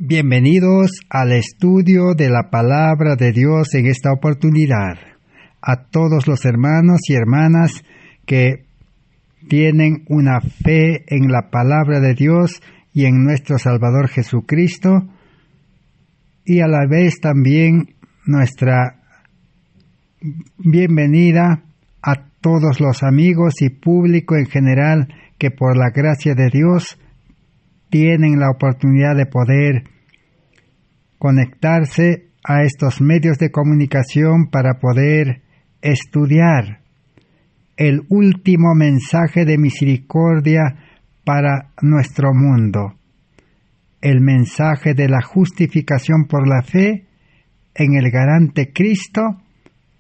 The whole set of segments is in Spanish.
Bienvenidos al estudio de la Palabra de Dios en esta oportunidad. A todos los hermanos y hermanas que tienen una fe en la Palabra de Dios y en nuestro Salvador Jesucristo, y a la vez también nuestra bienvenida a todos los amigos y público en general que por la gracia de Dios tienen la oportunidad de poder conectarse a estos medios de comunicación para poder estudiar el último mensaje de misericordia para nuestro mundo, el mensaje de la justificación por la fe en el garante Cristo,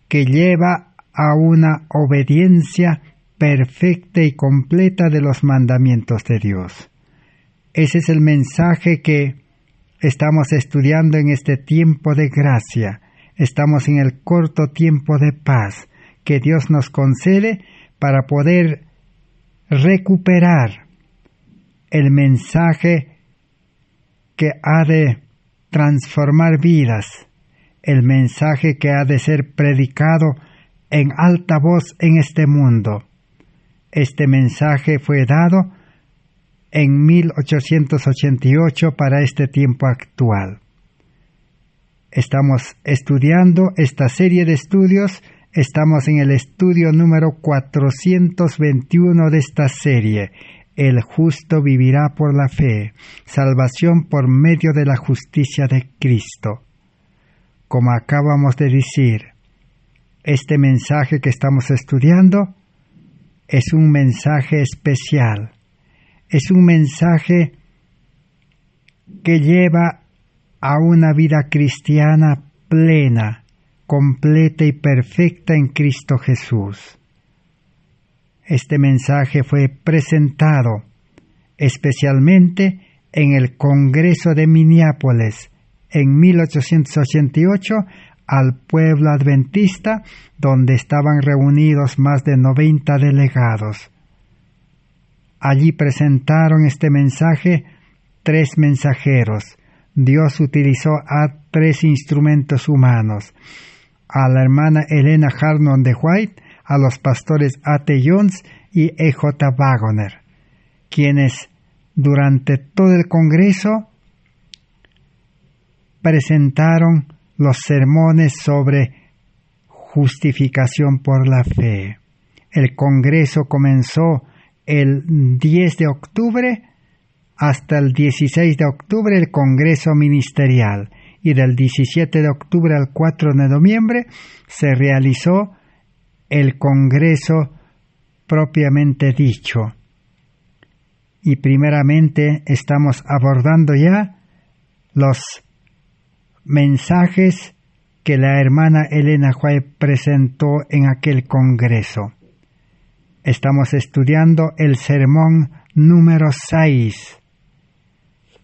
que lleva a una obediencia perfecta y completa de los mandamientos de Dios. Ese es el mensaje que estamos estudiando en este tiempo de gracia. Estamos en el corto tiempo de paz que Dios nos concede para poder recuperar el mensaje que ha de transformar vidas, el mensaje que ha de ser predicado en alta voz en este mundo. Este mensaje fue dado en 1888 para este tiempo actual. Estamos estudiando esta serie de estudios. Estamos en el estudio número 421 de esta serie. El justo vivirá por la fe, salvación por medio de la justicia de Cristo. Como acabamos de decir, este mensaje que estamos estudiando es un mensaje especial. Es un mensaje que lleva a una vida cristiana plena, completa y perfecta en Cristo Jesús. Este mensaje fue presentado especialmente en el Congreso de Minneapolis en 1888 al pueblo adventista, donde estaban reunidos más de 90 delegados. Allí presentaron este mensaje 3 mensajeros. Dios utilizó a 3 instrumentos humanos: a la hermana Elena Harnon de White, a los pastores A.T. Jones y E.J. Waggoner, quienes durante todo el Congreso presentaron los sermones sobre justificación por la fe. El Congreso comenzó el 10 de octubre hasta el 16 de octubre el Congreso Ministerial, y del 17 de octubre al 4 de noviembre se realizó el Congreso propiamente dicho. Y primeramente estamos abordando ya los mensajes que la hermana Elena White presentó en aquel Congreso. Estamos estudiando el sermón número 6.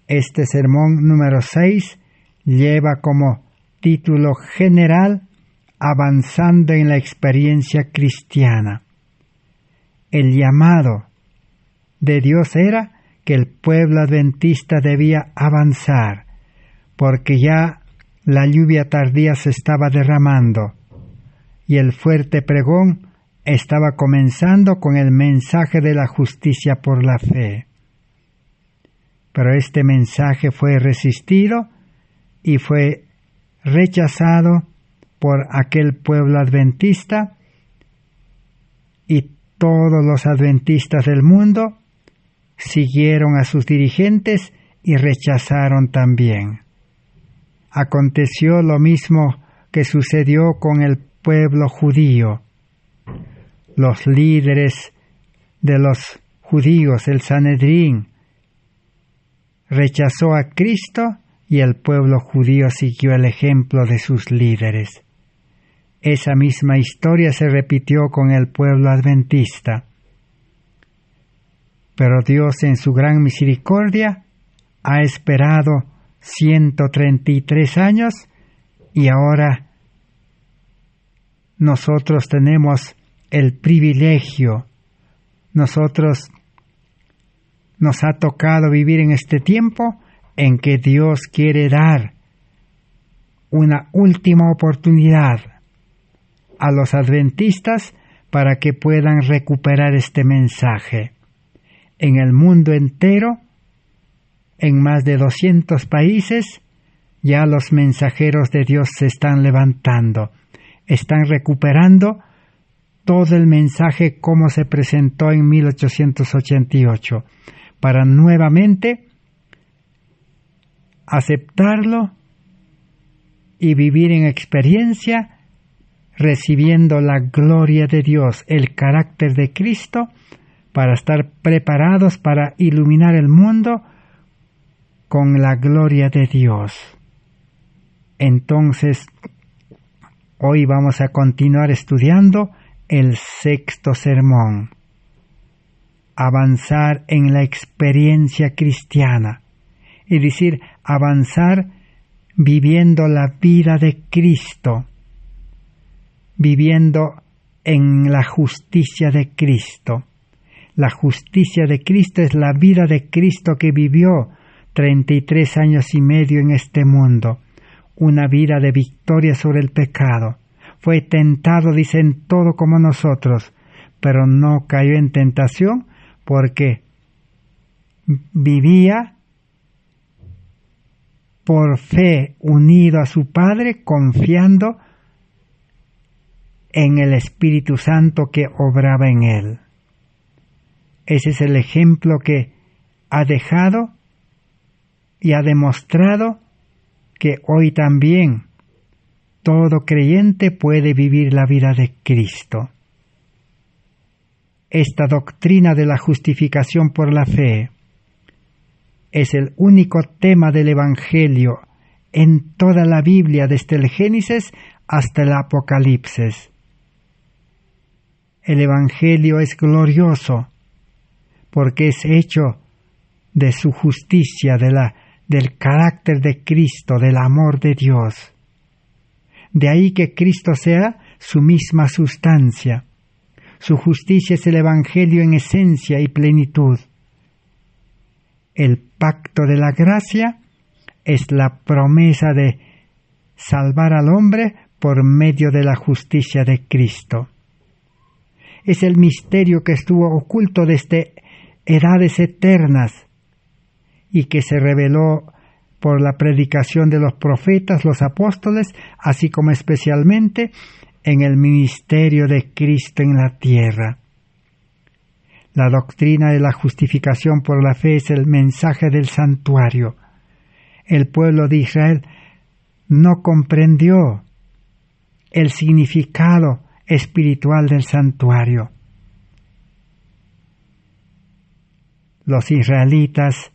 Este sermón número 6 lleva como título general Avanzando en la experiencia cristiana. El llamado de Dios era que el pueblo adventista debía avanzar, porque ya la lluvia tardía se estaba derramando y el fuerte pregón estaba comenzando con el mensaje de la justicia por la fe. Pero este mensaje fue resistido y fue rechazado por aquel pueblo adventista, y todos los adventistas del mundo siguieron a sus dirigentes y rechazaron también. Aconteció lo mismo que sucedió con el pueblo judío. Los líderes de los judíos, el Sanedrín, rechazó a Cristo y el pueblo judío siguió el ejemplo de sus líderes. Esa misma historia se repitió con el pueblo adventista. Pero Dios, en su gran misericordia, ha esperado 133 años y ahora nosotros tenemos el privilegio, nos ha tocado vivir en este tiempo en que Dios quiere dar una última oportunidad a los adventistas para que puedan recuperar este mensaje. En el mundo entero, en más de 200 países, ya los mensajeros de Dios se están levantando, están recuperando todo el mensaje como se presentó en 1888, para nuevamente aceptarlo y vivir en experiencia, recibiendo la gloria de Dios, el carácter de Cristo, para estar preparados para iluminar el mundo con la gloria de Dios. Entonces, hoy vamos a continuar estudiando el sexto sermón, avanzar en la experiencia cristiana, es decir, avanzar viviendo la vida de Cristo, viviendo en la justicia de Cristo. La justicia de Cristo es la vida de Cristo que vivió 33 años y medio en este mundo, una vida de victoria sobre el pecado. Fue tentado, dicen, todo como nosotros, pero no cayó en tentación porque vivía por fe unido a su Padre, confiando en el Espíritu Santo que obraba en él. Ese es el ejemplo que ha dejado y ha demostrado que hoy también todo creyente puede vivir la vida de Cristo. Esta doctrina de la justificación por la fe es el único tema del Evangelio en toda la Biblia, desde el Génesis hasta el Apocalipsis. El Evangelio es glorioso porque es hecho de su justicia, del carácter de Cristo, del amor de Dios. De ahí que Cristo sea su misma sustancia. Su justicia es el Evangelio en esencia y plenitud. El pacto de la gracia es la promesa de salvar al hombre por medio de la justicia de Cristo. Es el misterio que estuvo oculto desde edades eternas y que se reveló por la predicación de los profetas, los apóstoles, así como especialmente en el ministerio de Cristo en la tierra. La doctrina de la justificación por la fe es el mensaje del santuario. El pueblo de Israel no comprendió el significado espiritual del santuario. Los israelitas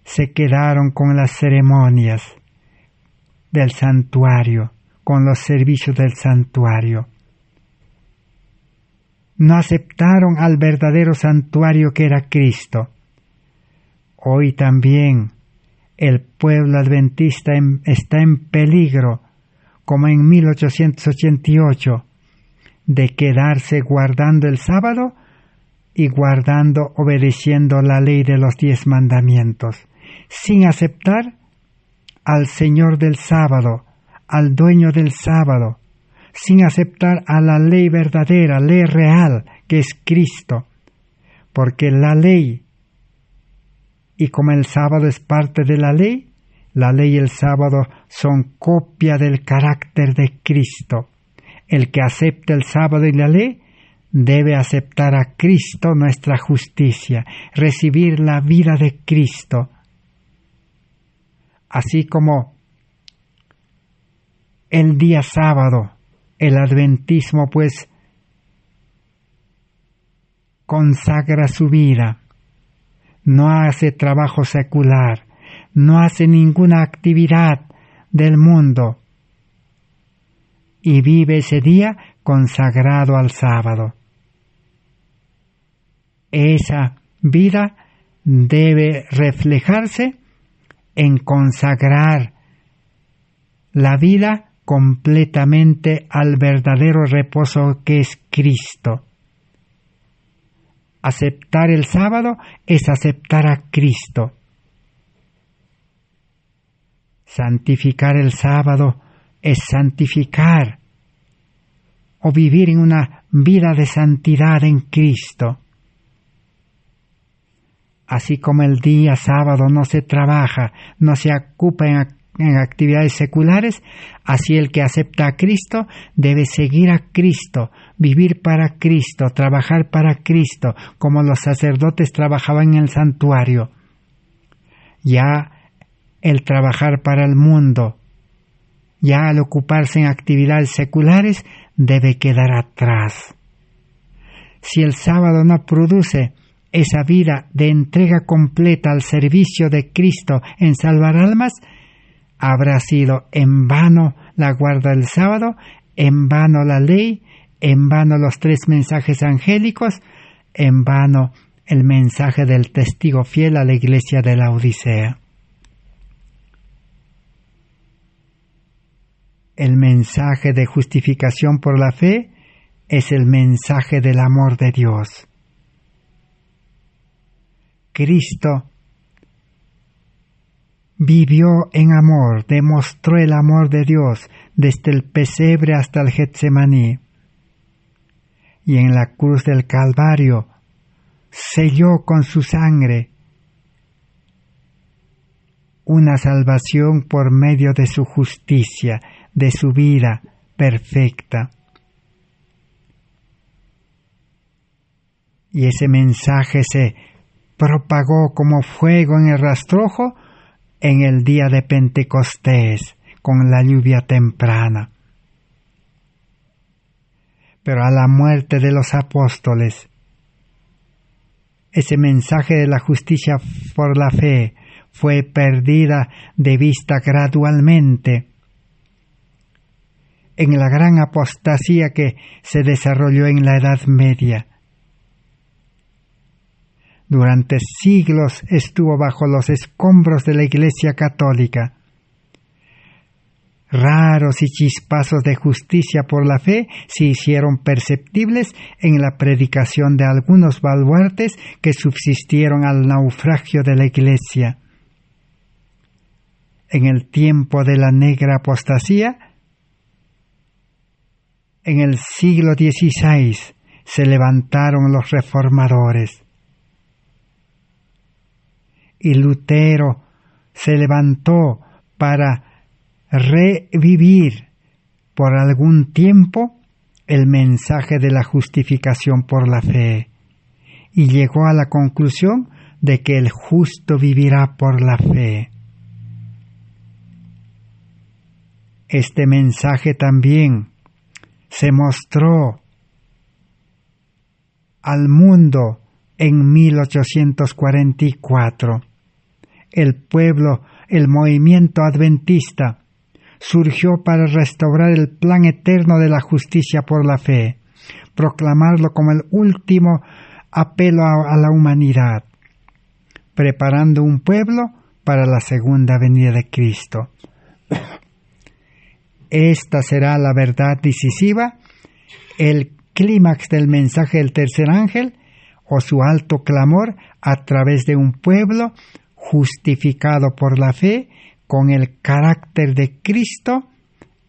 se quedaron con las ceremonias del santuario, con los servicios del santuario. No aceptaron al verdadero santuario que era Cristo. Hoy también el pueblo adventista está en peligro, como en 1888, de quedarse guardando el sábado y obedeciendo la ley de los 10 mandamientos, sin aceptar al Señor del sábado, al dueño del sábado, sin aceptar a la ley verdadera, ley real, que es Cristo, porque la ley, y como el sábado es parte de la ley y el sábado son copia del carácter de Cristo. El que acepta el sábado y la ley debe aceptar a Cristo, nuestra justicia, recibir la vida de Cristo. Así como el día sábado, el adventismo pues consagra su vida, no hace trabajo secular, no hace ninguna actividad del mundo y vive ese día consagrado al sábado. Esa vida debe reflejarse en consagrar la vida completamente al verdadero reposo que es Cristo. Aceptar el sábado es aceptar a Cristo. Santificar el sábado es santificar o vivir en una vida de santidad en Cristo. Así como el día sábado no se trabaja, no se ocupa en actividades seculares, así el que acepta a Cristo debe seguir a Cristo, vivir para Cristo, trabajar para Cristo, como los sacerdotes trabajaban en el santuario. Ya el trabajar para el mundo, ya al ocuparse en actividades seculares, debe quedar atrás. Si el sábado no produce esa vida de entrega completa al servicio de Cristo en salvar almas, habrá sido en vano la guarda del sábado, en vano la ley, en vano los 3 mensajes angélicos, en vano el mensaje del testigo fiel a la iglesia de la Odisea. El mensaje de justificación por la fe es el mensaje del amor de Dios. Cristo vivió en amor, demostró el amor de Dios desde el pesebre hasta el Getsemaní. Y en la cruz del Calvario selló con su sangre una salvación por medio de su justicia, de su vida perfecta. Y ese mensaje se propagó como fuego en el rastrojo en el día de Pentecostés, con la lluvia temprana. Pero a la muerte de los apóstoles, ese mensaje de la justicia por la fe fue perdida de vista gradualmente en la gran apostasía que se desarrolló en la Edad Media. Durante siglos estuvo bajo los escombros de la Iglesia Católica. Raros y chispazos de justicia por la fe se hicieron perceptibles en la predicación de algunos baluartes que subsistieron al naufragio de la Iglesia. En el tiempo de la negra apostasía, en el siglo XVI, se levantaron los reformadores. Y Lutero se levantó para revivir por algún tiempo el mensaje de la justificación por la fe, y llegó a la conclusión de que el justo vivirá por la fe. Este mensaje también se mostró al mundo en 1844. El pueblo, el movimiento adventista, surgió para restaurar el plan eterno de la justicia por la fe, proclamarlo como el último apelo a la humanidad, preparando un pueblo para la segunda venida de Cristo. Esta será la verdad decisiva, el clímax del mensaje del tercer ángel, o su alto clamor a través de un pueblo justificado por la fe, con el carácter de Cristo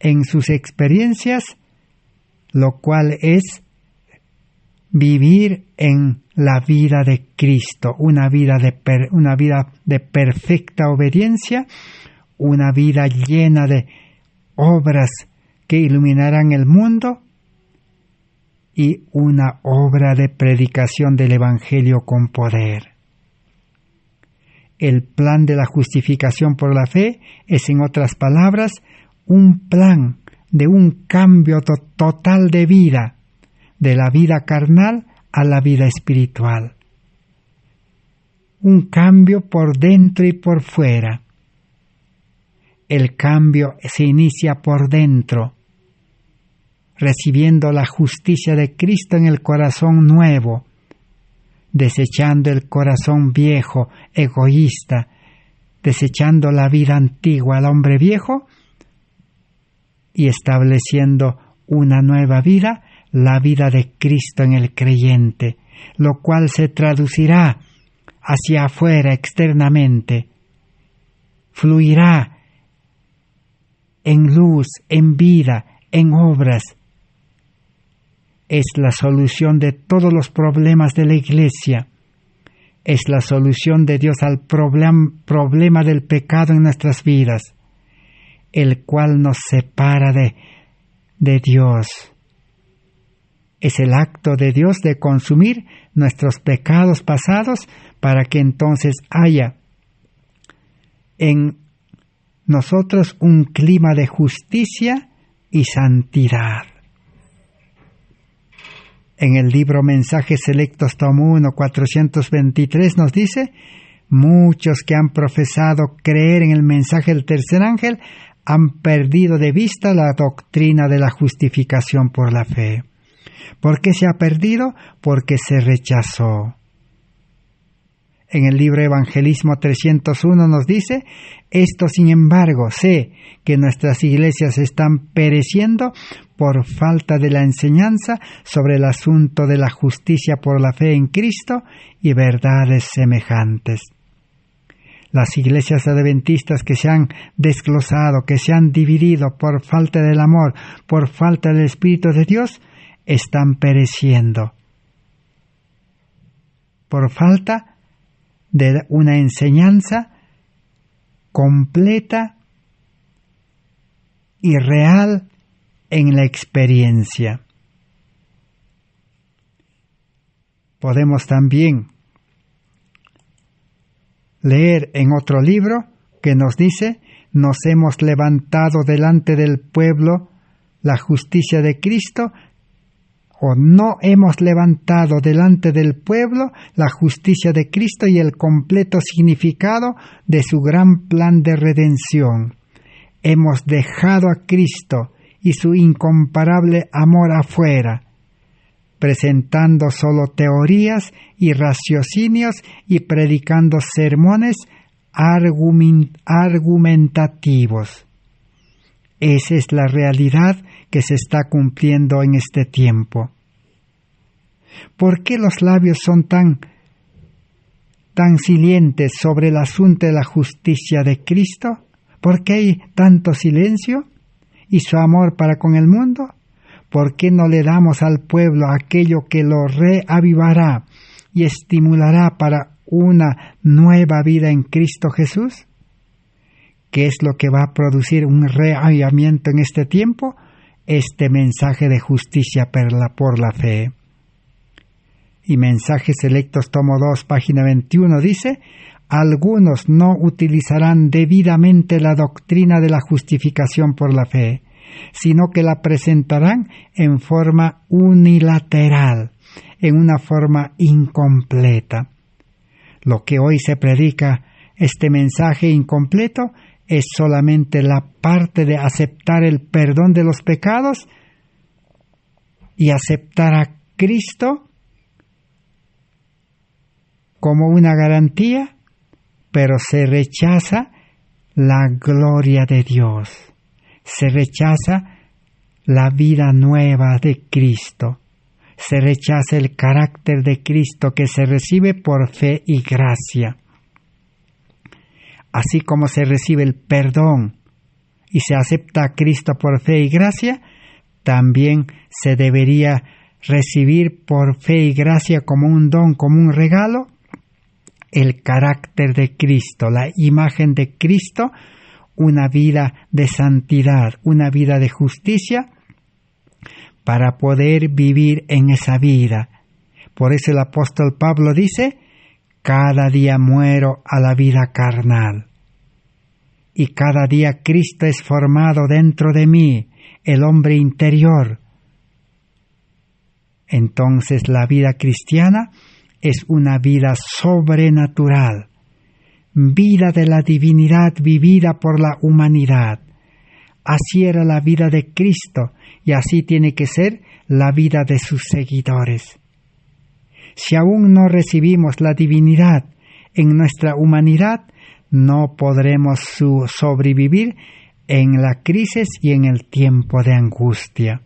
en sus experiencias, lo cual es vivir en la vida de Cristo, una vida de perfecta obediencia, una vida llena de obras que iluminarán el mundo y una obra de predicación del Evangelio con poder. El plan de la justificación por la fe es, en otras palabras, un plan de un cambio total de vida, de la vida carnal a la vida espiritual. Un cambio por dentro y por fuera. El cambio se inicia por dentro, recibiendo la justicia de Cristo en el corazón nuevo, desechando el corazón viejo, egoísta, desechando la vida antigua al hombre viejo y estableciendo una nueva vida, la vida de Cristo en el creyente, lo cual se traducirá hacia afuera externamente, fluirá en luz, en vida, en obras. Es la solución de todos los problemas de la Iglesia. Es la solución de Dios al problema del pecado en nuestras vidas, el cual nos separa de Dios. Es el acto de Dios de consumir nuestros pecados pasados para que entonces haya en nosotros un clima de justicia y santidad. En el libro Mensajes Selectos, tomo 1, 423 nos dice: muchos que han profesado creer en el mensaje del tercer ángel han perdido de vista la doctrina de la justificación por la fe. ¿Por qué se ha perdido? Porque se rechazó. En el libro Evangelismo 301 nos dice: esto, sin embargo, sé que nuestras iglesias están pereciendo por falta de la enseñanza sobre el asunto de la justicia por la fe en Cristo y verdades semejantes. Las iglesias adventistas que se han desglosado, que se han dividido por falta del amor, por falta del Espíritu de Dios, están pereciendo por falta de una enseñanza completa y real en la experiencia. Podemos también leer en otro libro que nos dice: nos hemos levantado delante del pueblo la justicia de Cristo, o no hemos levantado delante del pueblo la justicia de Cristo y el completo significado de su gran plan de redención. Hemos dejado a Cristo y su incomparable amor afuera, presentando solo teorías y raciocinios y predicando sermones argumentativos. Esa es la realidad que se está cumpliendo en este tiempo. ¿Por qué los labios son tan silentes sobre el asunto de la justicia de Cristo? ¿Por qué hay tanto silencio? ¿Y su amor para con el mundo? ¿Por qué no le damos al pueblo aquello que lo reavivará y estimulará para una nueva vida en Cristo Jesús? ¿Qué es lo que va a producir un reavivamiento en este tiempo? Este mensaje de justicia por la fe. Y Mensajes Selectos, tomo 2, página 21, dice: algunos no utilizarán debidamente la doctrina de la justificación por la fe, sino que la presentarán en forma unilateral, en una forma incompleta. Lo que hoy se predica, este mensaje incompleto, es solamente la parte de aceptar el perdón de los pecados y aceptar a Cristo como una garantía, pero se rechaza la gloria de Dios, se rechaza la vida nueva de Cristo, se rechaza el carácter de Cristo que se recibe por fe y gracia. Así como se recibe el perdón y se acepta a Cristo por fe y gracia, también se debería recibir por fe y gracia como un don, como un regalo, el carácter de Cristo, la imagen de Cristo, una vida de santidad, una vida de justicia, para poder vivir en esa vida. Por eso el apóstol Pablo dice: cada día muero a la vida carnal. Y cada día Cristo es formado dentro de mí, el hombre interior. Entonces la vida cristiana es una vida sobrenatural, vida de la divinidad vivida por la humanidad. Así era la vida de Cristo y así tiene que ser la vida de sus seguidores. Si aún no recibimos la divinidad en nuestra humanidad, no podremos sobrevivir en la crisis y en el tiempo de angustia.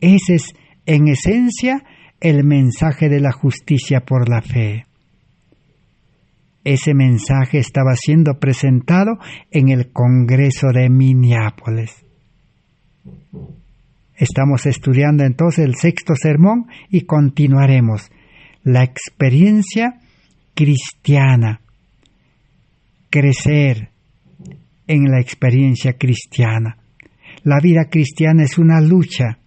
Ese es, en esencia, el mensaje de la justicia por la fe. Ese mensaje estaba siendo presentado en el Congreso de Minneapolis. Estamos estudiando entonces el 6º sermón y continuaremos. La experiencia cristiana. Crecer en la experiencia cristiana. La vida cristiana es una lucha,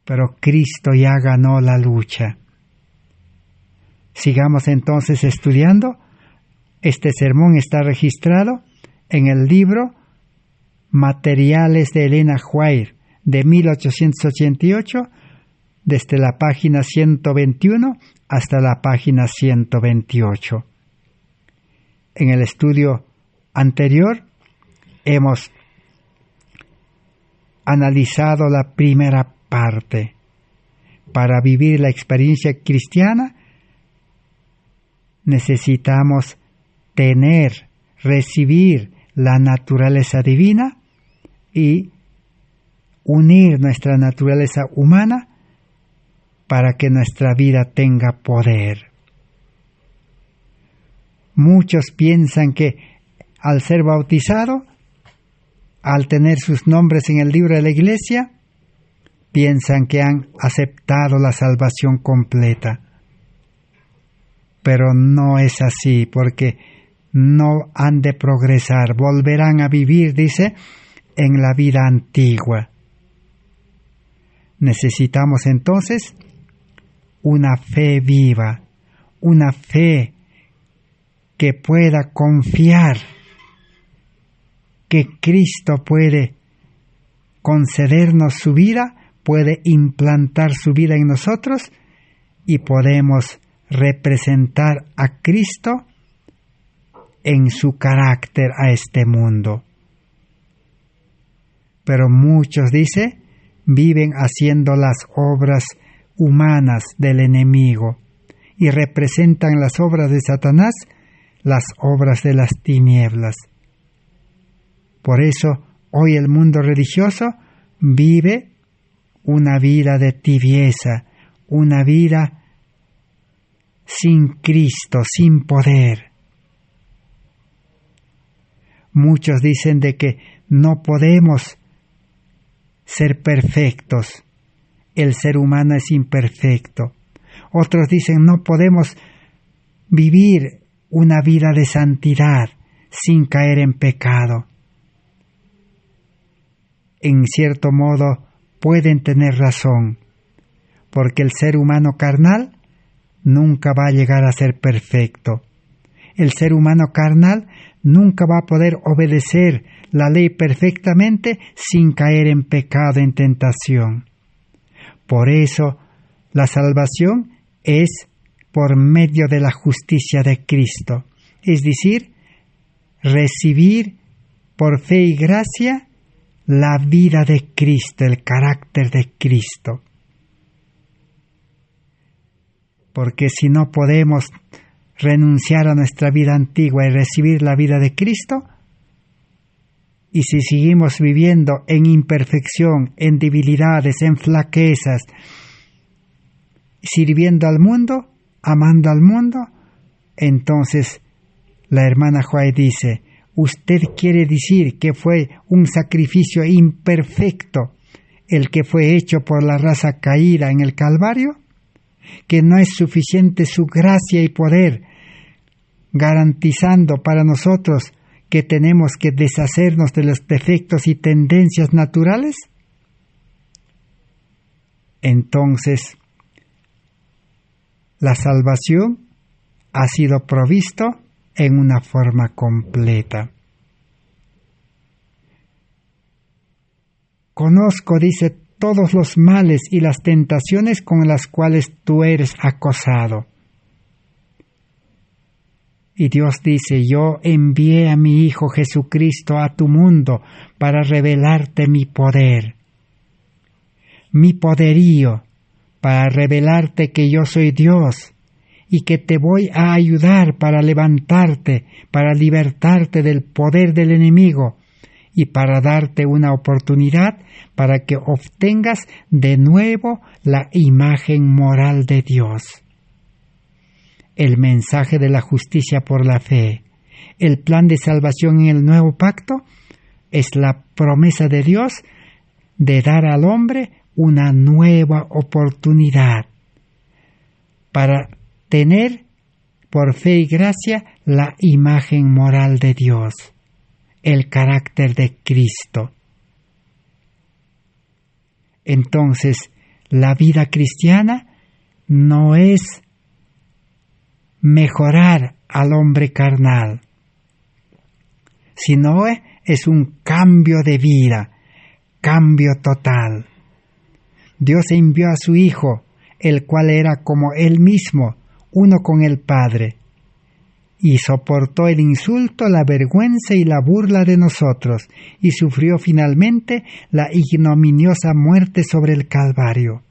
pero Cristo ya ganó la lucha. Sigamos entonces estudiando. Este sermón está registrado en el libro Materiales de Elena White de 1888, desde la página 121 hasta la página 128. En el estudio anterior hemos analizado la primera parte. Para vivir la experiencia cristiana necesitamos recibir la naturaleza divina y unir nuestra naturaleza humana para que nuestra vida tenga poder. Muchos piensan que al ser bautizado, al tener sus nombres en el libro de la iglesia, piensan que han aceptado la salvación completa. Pero no es así, porque no han de progresar, volverán a vivir, dice, en la vida antigua. Necesitamos entonces una fe viva, una fe que pueda confiar que Cristo puede concedernos su vida, puede implantar su vida en nosotros y podemos representar a Cristo en su carácter a este mundo. Pero muchos, dice, viven haciendo las obras humanas del enemigo y representan las obras de Satanás, las obras de las tinieblas. Por eso, hoy el mundo religioso vive una vida de tibieza, una vida sin Cristo, sin poder. Muchos dicen de que no podemos ser perfectos. El ser humano es imperfecto. Otros dicen no podemos vivir una vida de santidad sin caer en pecado. En cierto modo pueden tener razón, porque el ser humano carnal nunca va a llegar a ser perfecto. El ser humano carnal nunca va a poder obedecer la ley perfectamente sin caer en pecado, en tentación. Por eso, la salvación es por medio de la justicia de Cristo, es decir, recibir por fe y gracia la vida de Cristo, el carácter de Cristo. Porque si no podemos renunciar a nuestra vida antigua y recibir la vida de Cristo, y si seguimos viviendo en imperfección, en debilidades, en flaquezas, sirviendo al mundo, amando al mundo, entonces la hermana White dice, ¿usted quiere decir que fue un sacrificio imperfecto el que fue hecho por la raza caída en el Calvario? ¿Que no es suficiente su gracia y poder garantizando para nosotros que tenemos que deshacernos de los defectos y tendencias naturales? Entonces, la salvación ha sido provisto en una forma completa. Conozco, dice, todos los males y las tentaciones con las cuales tú eres acosado. Y Dios dice, yo envié a mi Hijo Jesucristo a tu mundo para revelarte mi poder, mi poderío, para revelarte que yo soy Dios y que te voy a ayudar para levantarte, para libertarte del poder del enemigo y para darte una oportunidad para que obtengas de nuevo la imagen moral de Dios. el mensaje de la justicia por la fe, el plan de salvación en el nuevo pacto, es la promesa de Dios de dar al hombre una nueva oportunidad para tener por fe y gracia la imagen moral de Dios, el carácter de Cristo. Entonces, la vida cristiana no es mejorar al hombre carnal, sino es un cambio de vida, cambio total. Dios envió a su Hijo, el cual era como Él mismo, uno con el Padre, y soportó el insulto, la vergüenza y la burla de nosotros, y sufrió finalmente la ignominiosa muerte sobre el Calvario.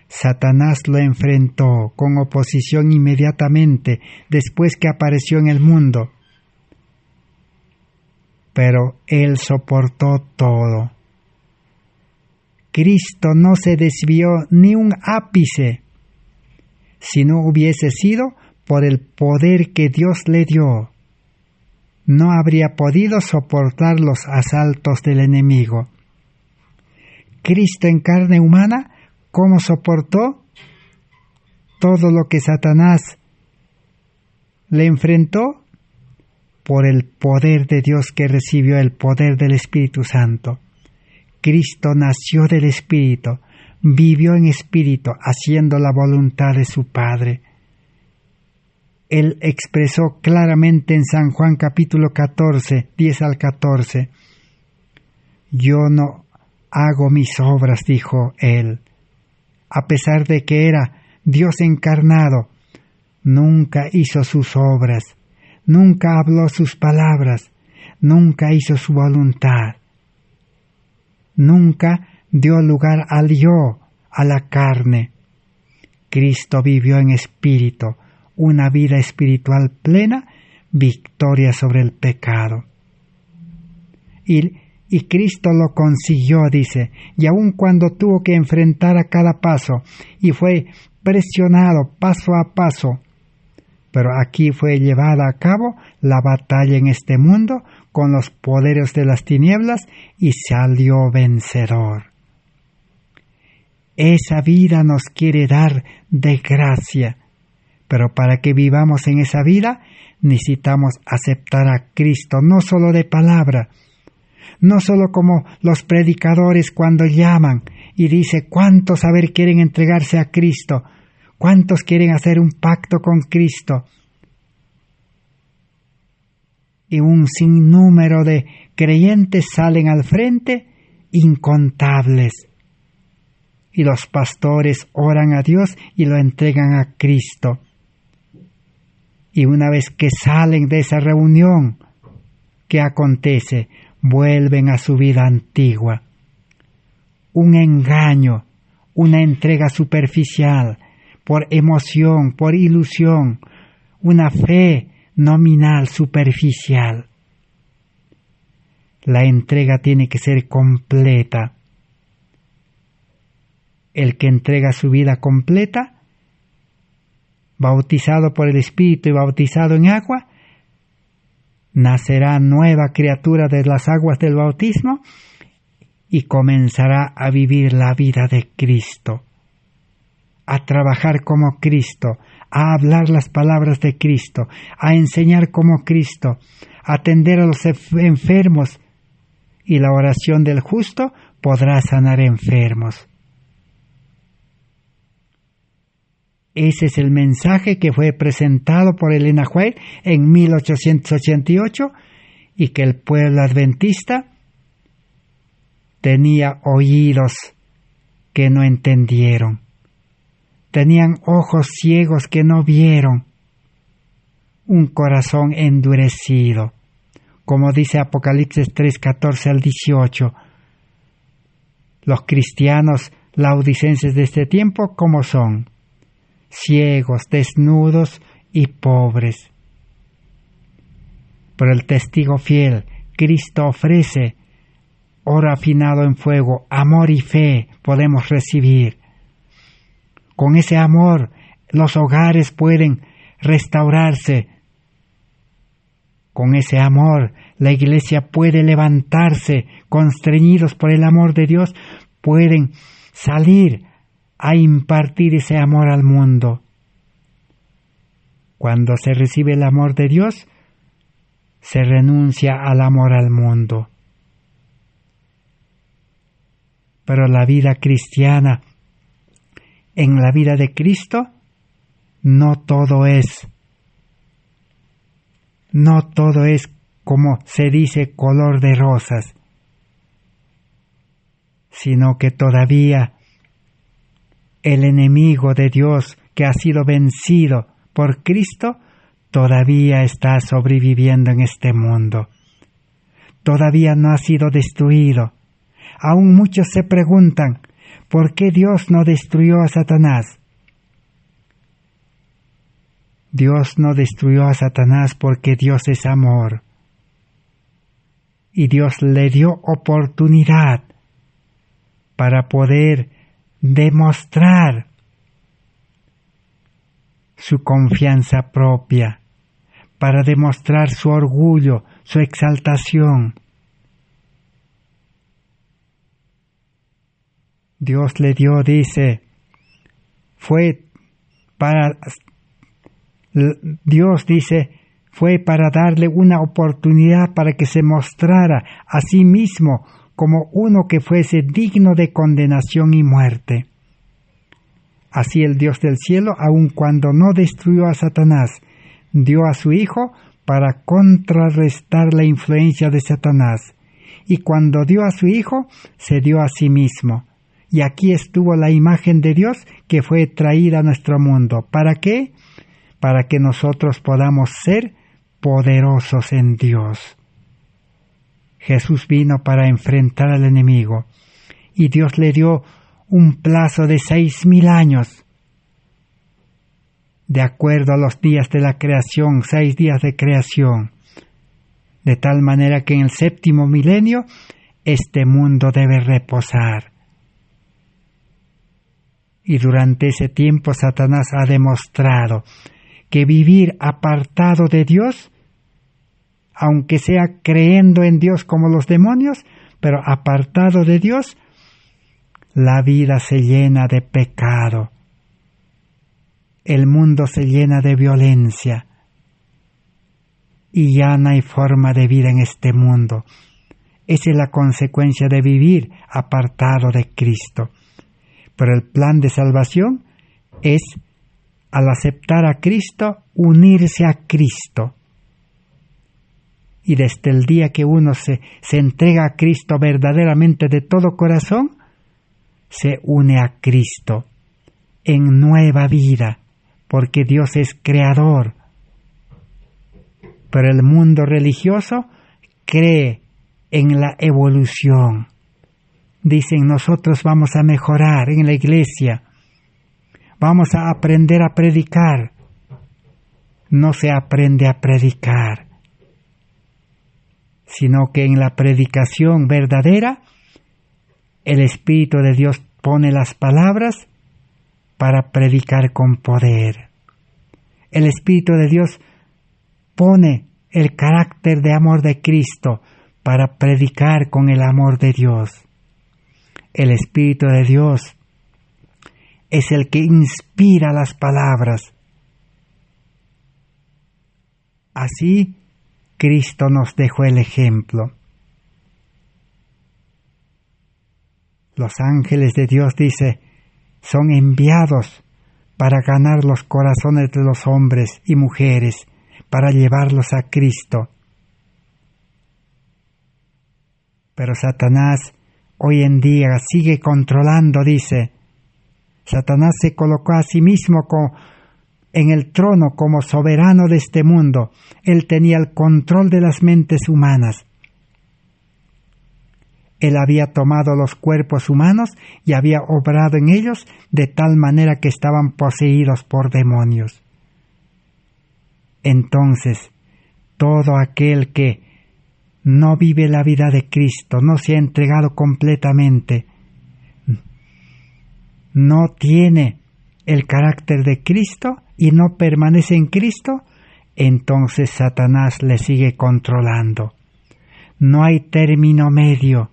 Satanás lo enfrentó con oposición inmediatamente después que apareció en el mundo, pero Él soportó todo. Cristo no se desvió ni un ápice. Si no hubiese sido por el poder que Dios le dio, no habría podido soportar los asaltos del enemigo. Cristo en carne humana, ¿cómo soportó todo lo que Satanás le enfrentó? Por el poder de Dios que recibió, el poder del Espíritu Santo. Cristo nació del Espíritu, vivió en Espíritu, haciendo la voluntad de su Padre. Él expresó claramente en San Juan capítulo 14, 10 al 14, «Yo no hago mis obras», dijo Él. A pesar de que era Dios encarnado, nunca hizo sus obras, nunca habló sus palabras, nunca hizo su voluntad. Nunca dio lugar al yo, a la carne. Cristo vivió en espíritu, una vida espiritual plena, victoria sobre el pecado. Y Cristo lo consiguió, dice, y aun cuando tuvo que enfrentar a cada paso, y fue presionado paso a paso, pero aquí fue llevada a cabo la batalla en este mundo con los poderes de las tinieblas y salió vencedor. Esa vida nos quiere dar de gracia, pero para que vivamos en esa vida necesitamos aceptar a Cristo, no solo de palabra, no solo como los predicadores cuando llaman y dice cuántos quieren entregarse a Cristo, cuántos quieren hacer un pacto con Cristo. Y un sinnúmero de creyentes salen al frente, incontables. Y los pastores oran a Dios y lo entregan a Cristo. Y una vez que salen de esa reunión, ¿qué acontece? Vuelven a su vida antigua. Un engaño, una entrega superficial, por emoción, por ilusión, una fe nominal, superficial. La entrega tiene que ser completa. El que entrega su vida completa, bautizado por el Espíritu y bautizado en agua, nacerá nueva criatura de las aguas del bautismo y comenzará a vivir la vida de Cristo, a trabajar como Cristo, a hablar las palabras de Cristo, a enseñar como Cristo, a atender a los enfermos, y la oración del justo podrá sanar enfermos. Ese es el mensaje que fue presentado por Elena White en 1888 y que el pueblo adventista tenía oídos que no entendieron, tenían ojos ciegos que no vieron, un corazón endurecido, como dice Apocalipsis 3, 14 al 18. Los cristianos laodicenses de este tiempo, ¿cómo son? Ciegos, desnudos y pobres. Pero el testigo fiel, Cristo ofrece oro afinado en fuego, amor y fe podemos recibir. Con ese amor, los hogares pueden restaurarse. Con ese amor, la Iglesia puede levantarse, constreñidos por el amor de Dios, pueden salir a impartir ese amor al mundo. Cuando se recibe el amor de Dios, se renuncia al amor al mundo. Pero la vida cristiana, en la vida de Cristo, no todo es como se dice color de rosas, sino que todavía el enemigo de Dios que ha sido vencido por Cristo todavía está sobreviviendo en este mundo. Todavía no ha sido destruido. Aún muchos se preguntan, ¿por qué Dios no destruyó a Satanás? Dios no destruyó a Satanás porque Dios es amor. Y Dios le dio oportunidad para poder demostrar su confianza propia, para demostrar su orgullo, su exaltación. Dios le dio, dice, fue para darle una oportunidad para que se mostrara a sí mismo como uno que fuese digno de condenación y muerte. Así el Dios del cielo, aun cuando no destruyó a Satanás, dio a su Hijo para contrarrestar la influencia de Satanás. Y cuando dio a su Hijo, se dio a sí mismo. Y aquí estuvo la imagen de Dios que fue traída a nuestro mundo. ¿Para qué? Para que nosotros podamos ser poderosos en Dios. Jesús vino para enfrentar al enemigo y Dios le dio un plazo de 6,000 años. De acuerdo a los días de la creación, 6 días de creación. De tal manera que en el 7º milenio este mundo debe reposar. Y durante ese tiempo Satanás ha demostrado que vivir apartado de Dios, aunque sea creyendo en Dios como los demonios, pero apartado de Dios, la vida se llena de pecado. El mundo se llena de violencia. Y ya no hay forma de vida en este mundo. Esa es la consecuencia de vivir apartado de Cristo. Pero el plan de salvación es, al aceptar a Cristo, unirse a Cristo. Y desde el día que uno se entrega a Cristo verdaderamente de todo corazón, se une a Cristo en nueva vida, porque Dios es creador. Pero el mundo religioso cree en la evolución. Dicen, nosotros vamos a mejorar en la iglesia, vamos a aprender a predicar. No se aprende a predicar, sino que en la predicación verdadera, el Espíritu de Dios pone las palabras para predicar con poder. El Espíritu de Dios pone el carácter de amor de Cristo para predicar con el amor de Dios. El Espíritu de Dios es el que inspira las palabras. Así, Cristo nos dejó el ejemplo. Los ángeles de Dios, dice, son enviados para ganar los corazones de los hombres y mujeres, para llevarlos a Cristo. Pero Satanás hoy en día sigue controlando, dice. Satanás se colocó a sí mismo en el trono como soberano de este mundo. Él tenía el control de las mentes humanas. Él había tomado los cuerpos humanos y había obrado en ellos de tal manera que estaban poseídos por demonios. Entonces, todo aquel que no vive la vida de Cristo, no se ha entregado completamente, no tiene el carácter de Cristo y no permanece en Cristo, entonces Satanás le sigue controlando. No hay término medio.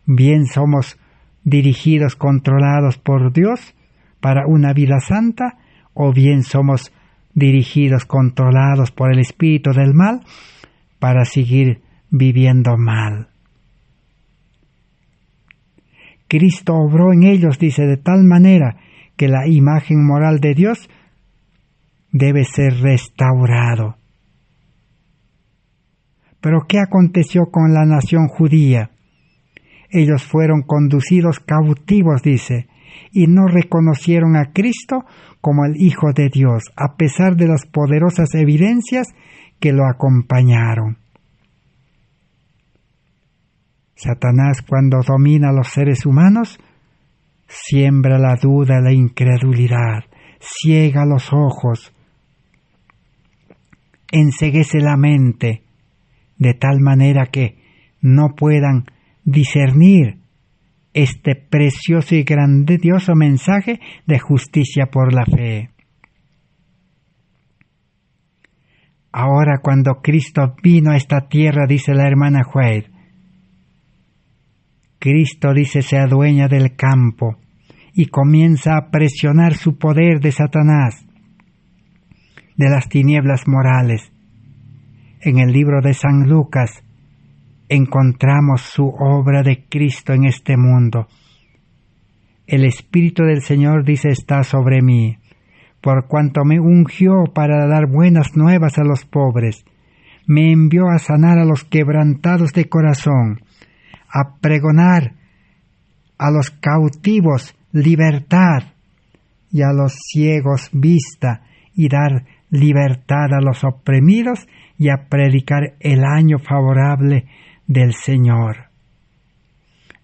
Bien somos dirigidos, controlados por Dios para una vida santa, o bien somos dirigidos, controlados por el espíritu del mal para seguir viviendo mal. Cristo obró en ellos, dice, de tal manera que la imagen moral de Dios debe ser restaurado. Pero ¿qué aconteció con la nación judía? Ellos fueron conducidos cautivos, dice, y no reconocieron a Cristo como el Hijo de Dios, a pesar de las poderosas evidencias que lo acompañaron. Satanás, cuando domina a los seres humanos, siembra la duda, la incredulidad, ciega los ojos, enceguece la mente, de tal manera que no puedan discernir este precioso y grandioso mensaje de justicia por la fe. Ahora, cuando Cristo vino a esta tierra, dice la hermana White, Cristo, dice, se adueña del campo y comienza a presionar su poder de Satanás, de las tinieblas morales. En el libro de San Lucas encontramos su obra de Cristo en este mundo. El Espíritu del Señor, dice, está sobre mí, por cuanto me ungió para dar buenas nuevas a los pobres, me envió a sanar a los quebrantados de corazón, a pregonar a los cautivos libertad y a los ciegos vista, y dar libertad a los oprimidos, y a predicar el año favorable del Señor.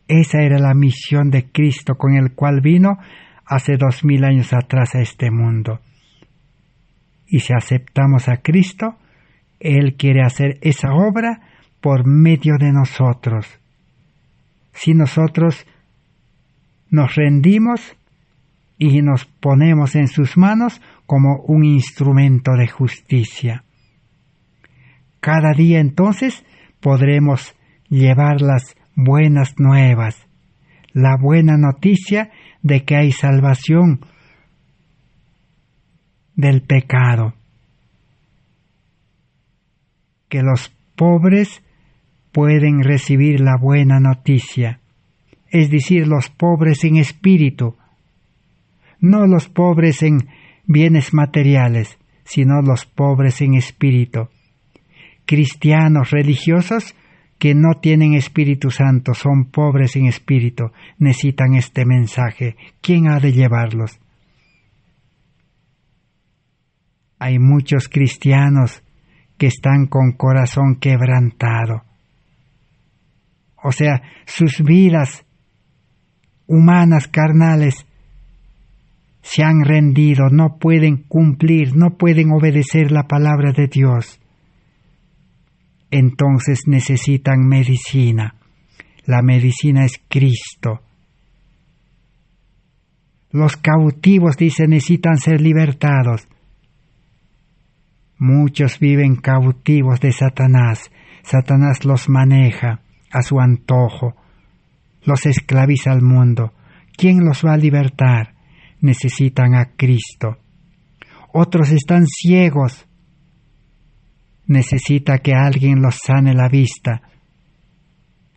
Esa era la misión de Cristo con el cual vino hace 2000 años atrás a este mundo. Y si aceptamos a Cristo, Él quiere hacer esa obra por medio de nosotros. Si nosotros nos rendimos y nos ponemos en sus manos como un instrumento de justicia. Cada día entonces podremos llevar las buenas nuevas, la buena noticia de que hay salvación del pecado, que los pobres pueden recibir la buena noticia, es decir, los pobres en espíritu, no los pobres en bienes materiales, sino los pobres en espíritu. Cristianos religiosos que no tienen Espíritu Santo, son pobres en espíritu, necesitan este mensaje. ¿Quién ha de llevarlos? Hay muchos cristianos que están con corazón quebrantado. O sea, sus vidas humanas, carnales, se han rendido, no pueden cumplir, no pueden obedecer la palabra de Dios. Entonces necesitan medicina. La medicina es Cristo. Los cautivos, dice, necesitan ser libertados. Muchos viven cautivos de Satanás. Satanás los maneja a su antojo. Los esclaviza al mundo. ¿Quién los va a libertar? Necesitan a Cristo. Otros están ciegos. Necesita que alguien los sane la vista.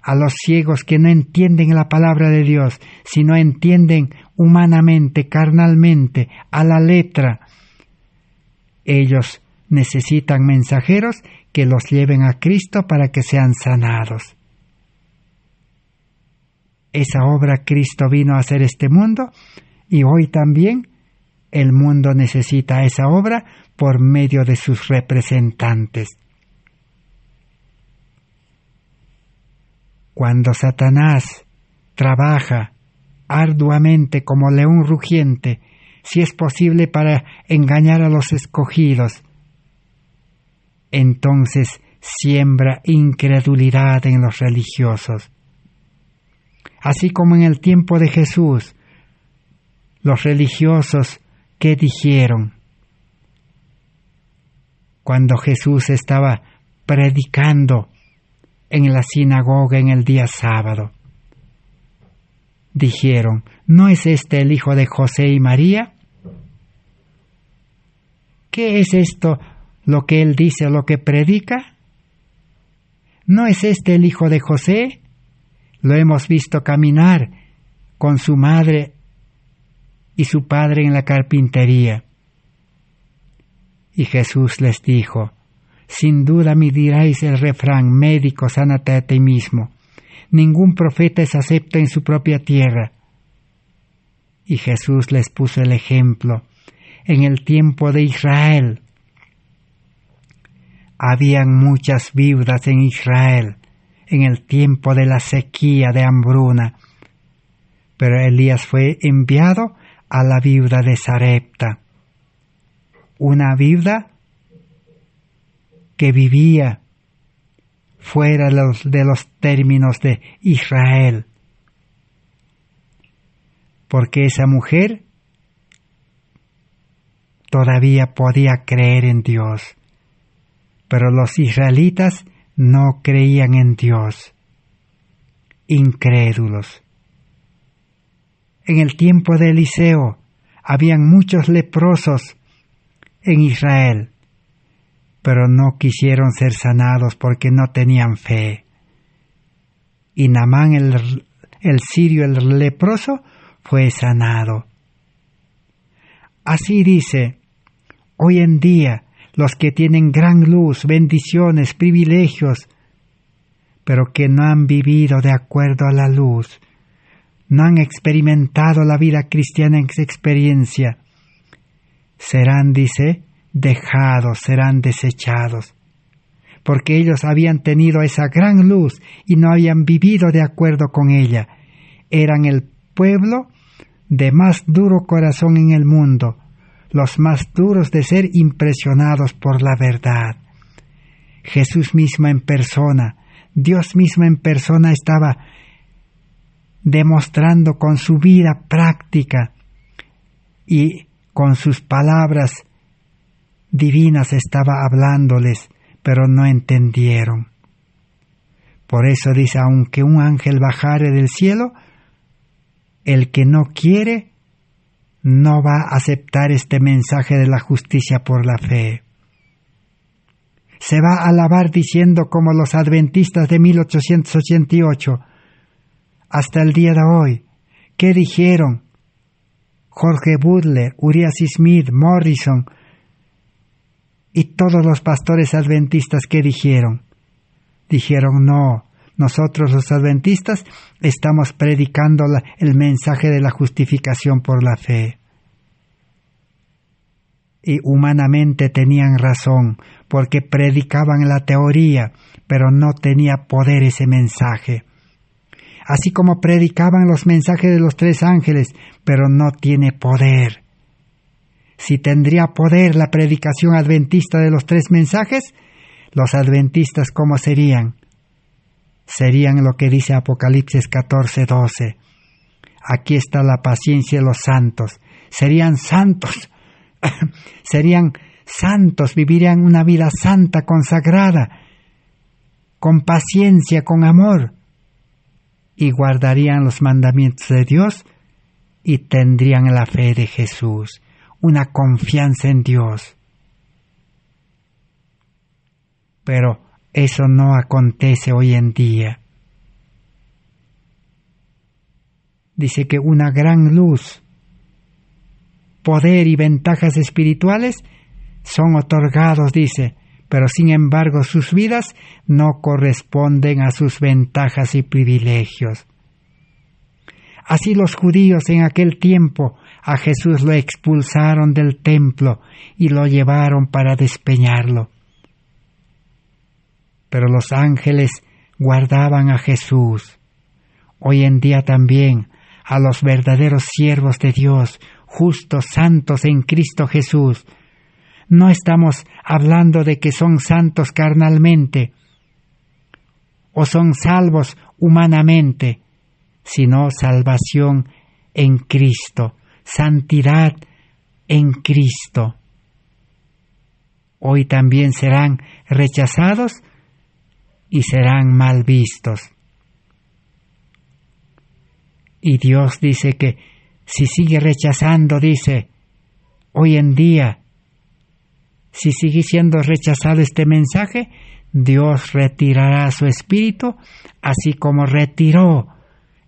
A los ciegos que no entienden la palabra de Dios, sino entienden humanamente, carnalmente, a la letra, ellos necesitan mensajeros que los lleven a Cristo para que sean sanados. Esa obra Cristo vino a hacer este mundo, y hoy también el mundo necesita esa obra por medio de sus representantes. Cuando Satanás trabaja arduamente como león rugiente, si es posible para engañar a los escogidos, entonces siembra incredulidad en los religiosos. Así como en el tiempo de Jesús, los religiosos, ¿qué dijeron? Cuando Jesús estaba predicando en la sinagoga en el día sábado, dijeron, ¿no es este el hijo de José y María? ¿Qué es esto lo que él dice, lo que predica? ¿No es este el hijo de José? Lo hemos visto caminar con su madre y su padre en la carpintería. Y Jesús les dijo, sin duda me diréis el refrán, médico, sánate a ti mismo. Ningún profeta es acepto en su propia tierra. Y Jesús les puso el ejemplo. En el tiempo de Israel, habían muchas viudas en Israel, en el tiempo de la sequía, de hambruna. Pero Elías fue enviado a la viuda de Sarepta, una viuda que vivía fuera de los términos de Israel, porque esa mujer todavía podía creer en Dios, pero los israelitas no creían en Dios, incrédulos. En el tiempo de Eliseo habían muchos leprosos en Israel, pero no quisieron ser sanados porque no tenían fe. Y Naamán el sirio, el leproso, fue sanado. Así dice, hoy en día los que tienen gran luz, bendiciones, privilegios, pero que no han vivido de acuerdo a la luz, no han experimentado la vida cristiana en su experiencia, serán, dice, dejados, serán desechados, porque ellos habían tenido esa gran luz y no habían vivido de acuerdo con ella. Eran el pueblo de más duro corazón en el mundo, los más duros de ser impresionados por la verdad. Jesús mismo en persona, Dios mismo en persona estaba demostrando con su vida práctica y con sus palabras divinas estaba hablándoles, pero no entendieron. Por eso dice, aunque un ángel bajare del cielo, el que no quiere no va a aceptar este mensaje de la justicia por la fe. Se va a alabar diciendo como los adventistas de 1888, hasta el día de hoy. ¿Qué dijeron? Jorge Butler, Uriah Smith, Morrison y todos los pastores adventistas, ¿qué dijeron? Dijeron, no, nosotros los adventistas estamos predicando el mensaje de la justificación por la fe. Y humanamente tenían razón, porque predicaban la teoría, pero no tenía poder ese mensaje. Así como predicaban los mensajes de los 3 ángeles, pero no tiene poder. Si tendría poder la predicación adventista de los 3 mensajes, los adventistas, ¿cómo serían? Serían lo que dice Apocalipsis 14:12. Aquí está la paciencia de los santos. Serían santos. Serían santos, vivirían una vida santa, consagrada, con paciencia, con amor, y guardarían los mandamientos de Dios y tendrían la fe de Jesús, una confianza en Dios. Pero eso no acontece hoy en día. Dice que una gran luz, poder y ventajas espirituales son otorgados, dice, pero sin embargo sus vidas no corresponden a sus ventajas y privilegios. Así los judíos en aquel tiempo a Jesús lo expulsaron del templo y lo llevaron para despeñarlo. Pero los ángeles guardaban a Jesús. Hoy en día también a los verdaderos siervos de Dios, justos, santos en Cristo Jesús. No estamos hablando de que son santos carnalmente o son salvos humanamente, sino salvación en Cristo, santidad en Cristo. Hoy también serán rechazados y serán mal vistos. Y Dios dice que si sigue rechazando, dice, hoy en día, si sigue siendo rechazado este mensaje, Dios retirará su Espíritu, así como retiró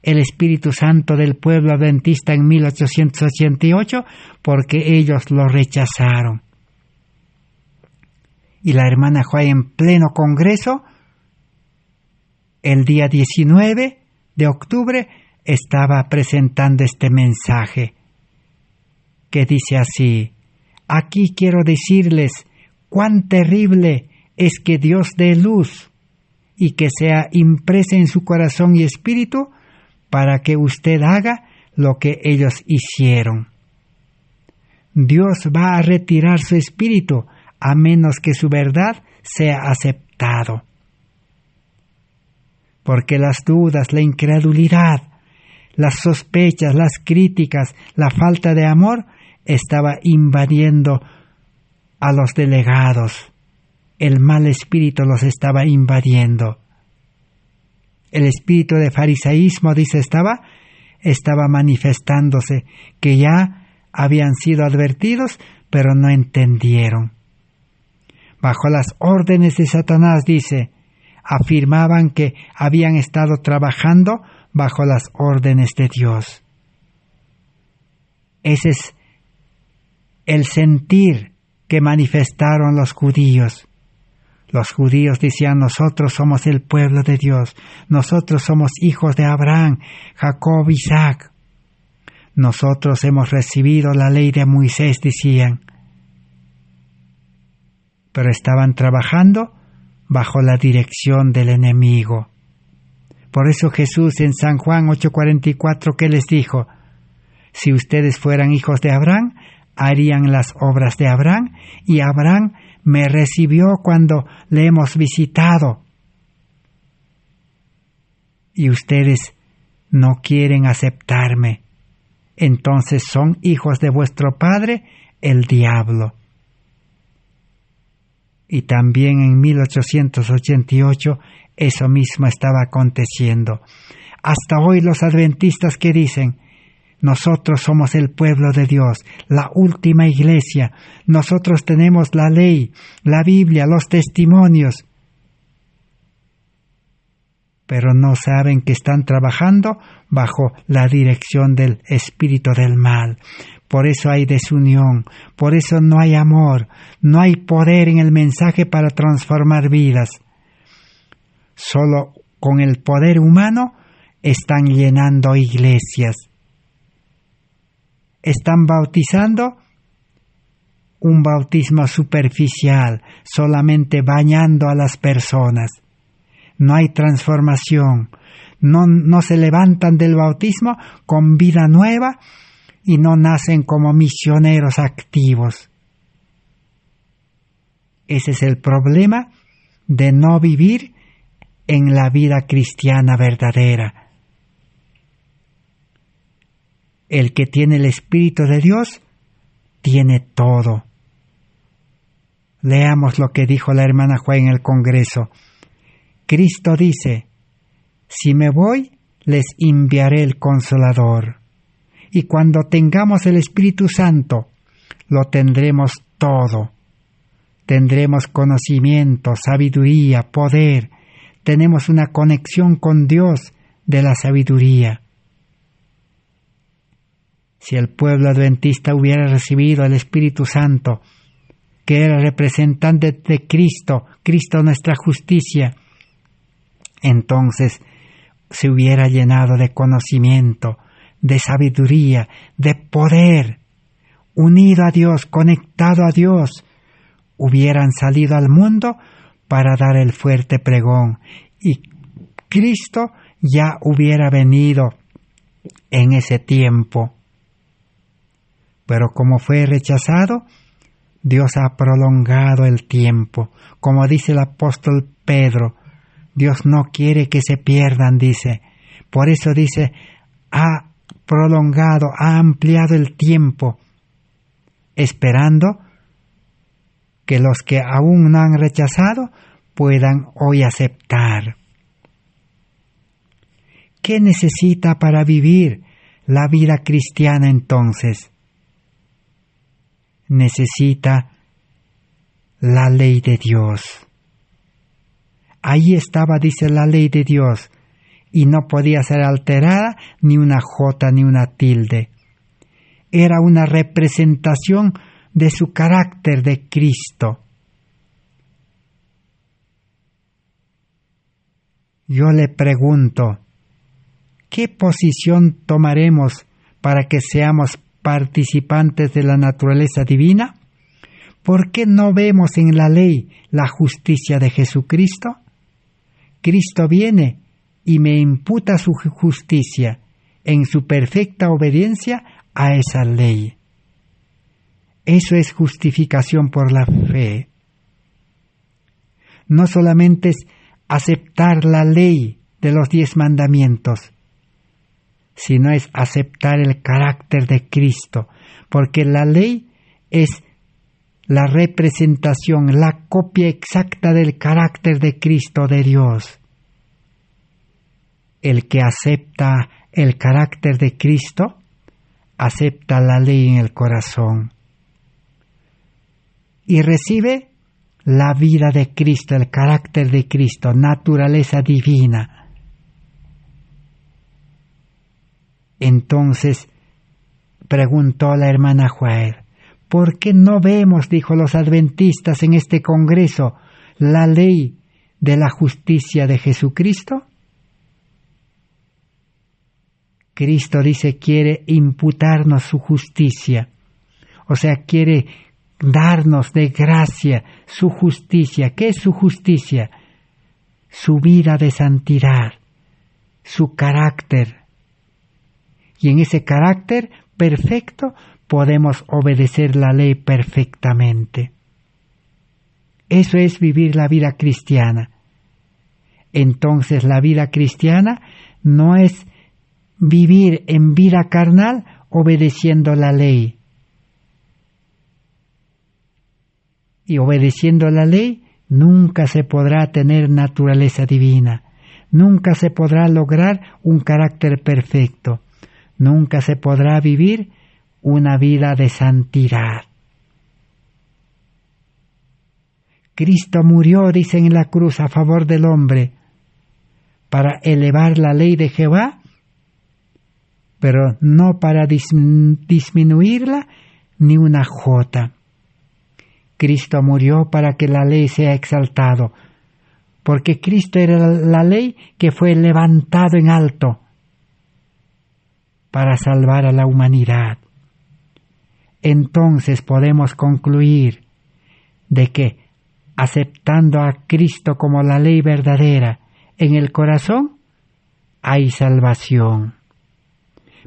el Espíritu Santo del pueblo adventista en 1888, porque ellos lo rechazaron. Y la hermana White, en pleno congreso, el día 19 de octubre, estaba presentando este mensaje, que dice así: aquí quiero decirles cuán terrible es que Dios dé luz y que sea impresa en su corazón y espíritu para que usted haga lo que ellos hicieron. Dios va a retirar su espíritu a menos que su verdad sea aceptado. Porque las dudas, la incredulidad, las sospechas, las críticas, la falta de amor estaba invadiendo a los delegados. El mal espíritu los estaba invadiendo. El espíritu de fariseísmo, dice, estaba manifestándose, que ya habían sido advertidos, pero no entendieron. Bajo las órdenes de Satanás, dice, afirmaban que habían estado trabajando bajo las órdenes de Dios. Ese es el sentir que manifestaron los judíos. Los judíos decían: nosotros somos el pueblo de Dios, nosotros somos hijos de Abraham, Jacob, Isaac. Nosotros hemos recibido la ley de Moisés, decían. Pero estaban trabajando bajo la dirección del enemigo. Por eso Jesús en San Juan 8:44, ¿qué les dijo? Si ustedes fueran hijos de Abraham, harían las obras de Abraham, y Abraham me recibió cuando le hemos visitado. Y ustedes no quieren aceptarme. Entonces son hijos de vuestro padre, el diablo. Y también en 1888 eso mismo estaba aconteciendo. Hasta hoy los adventistas que dicen: nosotros somos el pueblo de Dios, la última iglesia, nosotros tenemos la ley, la Biblia, los testimonios. Pero no saben que están trabajando bajo la dirección del espíritu del mal. Por eso hay desunión, por eso no hay amor, no hay poder en el mensaje para transformar vidas. Solo con el poder humano están llenando iglesias. Están bautizando un bautismo superficial, solamente bañando a las personas. No hay transformación, no se levantan del bautismo con vida nueva y no nacen como misioneros activos. Ese es el problema de no vivir en la vida cristiana verdadera. El que tiene el Espíritu de Dios tiene todo. Leamos lo que dijo la hermana Juan en el Congreso. Cristo dice: si me voy, les enviaré el Consolador. Y cuando tengamos el Espíritu Santo, lo tendremos todo. Tendremos conocimiento, sabiduría, poder. Tenemos una conexión con Dios de la sabiduría. Si el pueblo adventista hubiera recibido el Espíritu Santo, que era representante de Cristo, Cristo nuestra justicia, entonces se hubiera llenado de conocimiento, de sabiduría, de poder, unido a Dios, conectado a Dios, hubieran salido al mundo para dar el fuerte pregón, y Cristo ya hubiera venido en ese tiempo. Pero como fue rechazado, Dios ha prolongado el tiempo. Como dice el apóstol Pedro, Dios no quiere que se pierdan, dice. Por eso dice, ha prolongado, ha ampliado el tiempo, esperando que los que aún no han rechazado puedan hoy aceptar. ¿Qué necesita para vivir la vida cristiana entonces? Necesita la ley de Dios. Ahí estaba, dice, la ley de Dios, y no podía ser alterada ni una jota ni una tilde. Era una representación de su carácter de Cristo. Yo le pregunto, ¿qué posición tomaremos para que seamos participantes de la naturaleza divina? ¿Por qué no vemos en la ley la justicia de Jesucristo? Cristo viene y me imputa su justicia en su perfecta obediencia a esa ley. Eso es justificación por la fe. No solamente es aceptar la ley de los 10 mandamientos, sino es aceptar el carácter de Cristo, porque la ley es la representación, la copia exacta del carácter de Cristo, de Dios. El que acepta el carácter de Cristo, acepta la ley en el corazón y recibe la vida de Cristo, el carácter de Cristo, naturaleza divina. Entonces preguntó la hermana Joel, ¿por qué no vemos, dijo los adventistas en este congreso, la ley de la justicia de Jesucristo? Cristo dice, quiere imputarnos su justicia, o sea, quiere darnos de gracia su justicia. ¿Qué es su justicia? Su vida de santidad, su carácter. Y en ese carácter perfecto podemos obedecer la ley perfectamente. Eso es vivir la vida cristiana. Entonces la vida cristiana no es vivir en vida carnal obedeciendo la ley. Y obedeciendo la ley nunca se podrá tener naturaleza divina, nunca se podrá lograr un carácter perfecto, nunca se podrá vivir una vida de santidad. Cristo murió, dice, en la cruz a favor del hombre, para elevar la ley de Jehová, pero no para disminuirla ni una jota. Cristo murió para que la ley sea exaltado, porque Cristo era la ley que fue levantado en alto para salvar a la humanidad. Entonces podemos concluir de que aceptando a Cristo como la ley verdadera en el corazón hay salvación,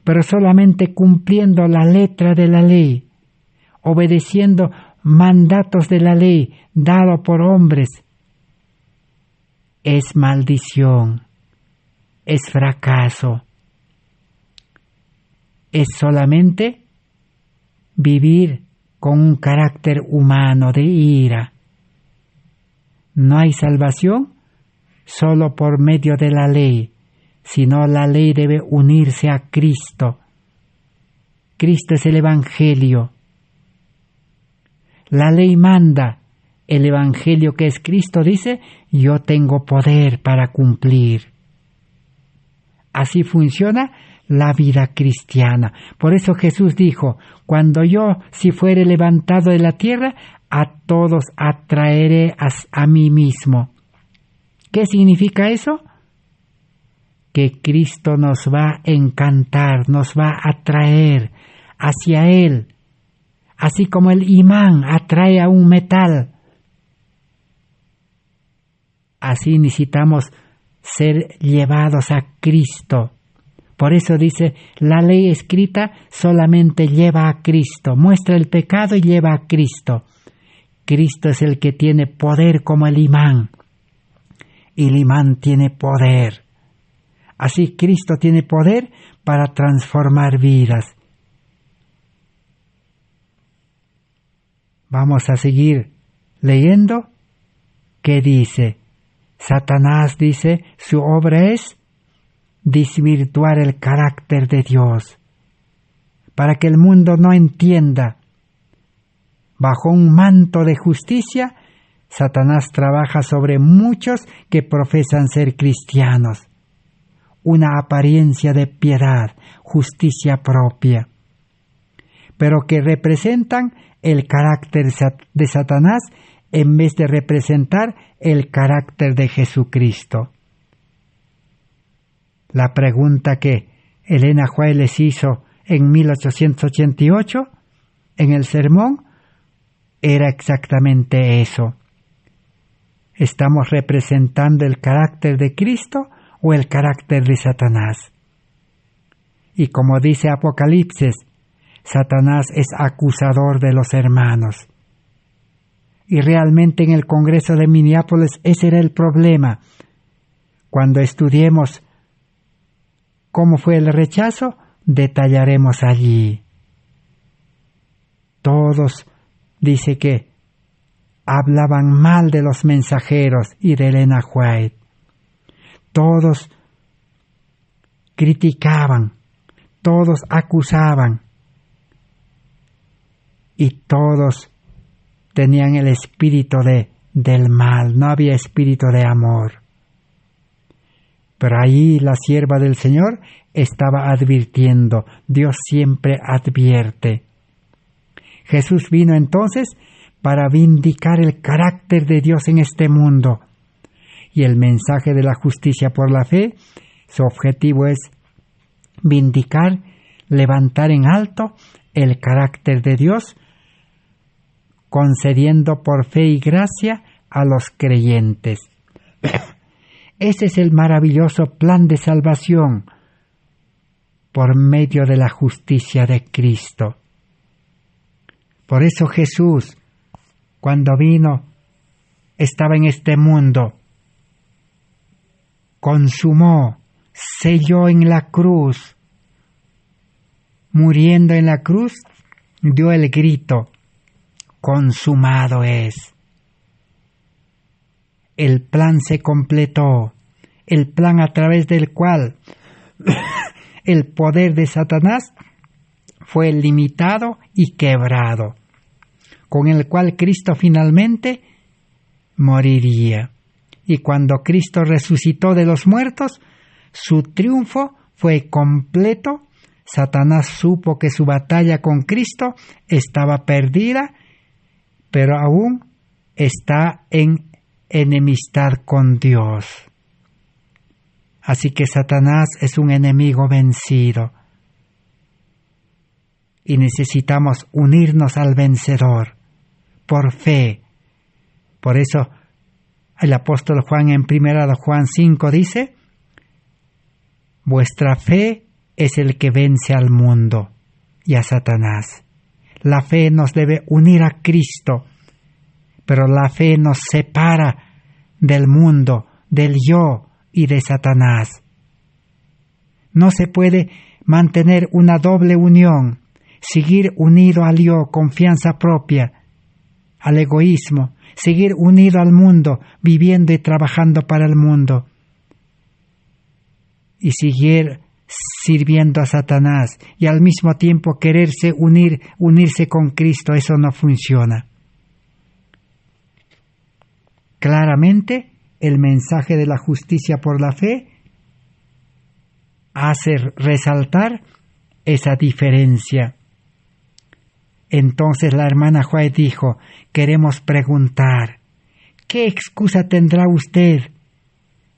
pero solamente cumpliendo la letra de la ley, obedeciendo mandatos de la ley dado por hombres, es maldición, es fracaso, es solamente vivir con un carácter humano de ira. No hay salvación solo por medio de la ley, sino la ley debe unirse a Cristo. Cristo es el Evangelio. La ley manda, el Evangelio que es Cristo dice, yo tengo poder para cumplir. Así funciona la vida cristiana. Por eso Jesús dijo, cuando yo, si fuere levantado de la tierra, a todos atraeré a mí mismo. ¿Qué significa eso? Que Cristo nos va a encantar, nos va a atraer hacia Él, así como el imán atrae a un metal. Así necesitamos ser llevados a Cristo. Por eso dice, la ley escrita solamente lleva a Cristo, muestra el pecado y lleva a Cristo. Cristo es el que tiene poder como el imán, y el imán tiene poder. Así Cristo tiene poder para transformar vidas. Vamos a seguir leyendo. ¿Qué dice? Satanás dice, su obra es desvirtuar el carácter de Dios, para que el mundo no entienda. Bajo un manto de justicia, Satanás trabaja sobre muchos que profesan ser cristianos. Una apariencia de piedad, justicia propia, pero que representan el carácter de Satanás en vez de representar el carácter de Jesucristo. La pregunta que Elena White les hizo en 1888 en el sermón era exactamente eso. ¿Estamos representando el carácter de Cristo o el carácter de Satanás? Y como dice Apocalipsis, Satanás es acusador de los hermanos. Y realmente en el Congreso de Minneapolis ese era el problema. Cuando estudiemos cómo fue el rechazo, detallaremos allí. Todos, dice que, hablaban mal de los mensajeros y de Elena White. Todos criticaban, todos acusaban y todos tenían el espíritu del mal, no había espíritu de amor. Pero ahí la sierva del Señor estaba advirtiendo. Dios siempre advierte. Jesús vino entonces para vindicar el carácter de Dios en este mundo. Y el mensaje de la justicia por la fe, su objetivo es vindicar, levantar en alto el carácter de Dios, concediendo por fe y gracia a los creyentes. Ese es el maravilloso plan de salvación por medio de la justicia de Cristo. Por eso Jesús, cuando vino, estaba en este mundo, consumó, selló en la cruz, muriendo en la cruz, dio el grito, consumado es. El plan se completó, el plan a través del cual el poder de Satanás fue limitado y quebrado, con el cual Cristo finalmente moriría. Y cuando Cristo resucitó de los muertos, su triunfo fue completo. Satanás supo que su batalla con Cristo estaba perdida, pero aún está en enemistad con Dios. Así que Satanás es un enemigo vencido. Y necesitamos unirnos al vencedor por fe. Por eso el apóstol Juan en 1 Juan 5 dice: vuestra fe es el que vence al mundo y a Satanás. La fe nos debe unir a Cristo, pero la fe nos separa del mundo, del yo y de Satanás. No se puede mantener una doble unión, seguir unido al yo, confianza propia, al egoísmo, seguir unido al mundo, viviendo y trabajando para el mundo, y seguir sirviendo a Satanás, y al mismo tiempo quererse unirse con Cristo. Eso no funciona. Claramente, el mensaje de la justicia por la fe hace resaltar esa diferencia. Entonces la hermana White dijo: queremos preguntar, ¿qué excusa tendrá usted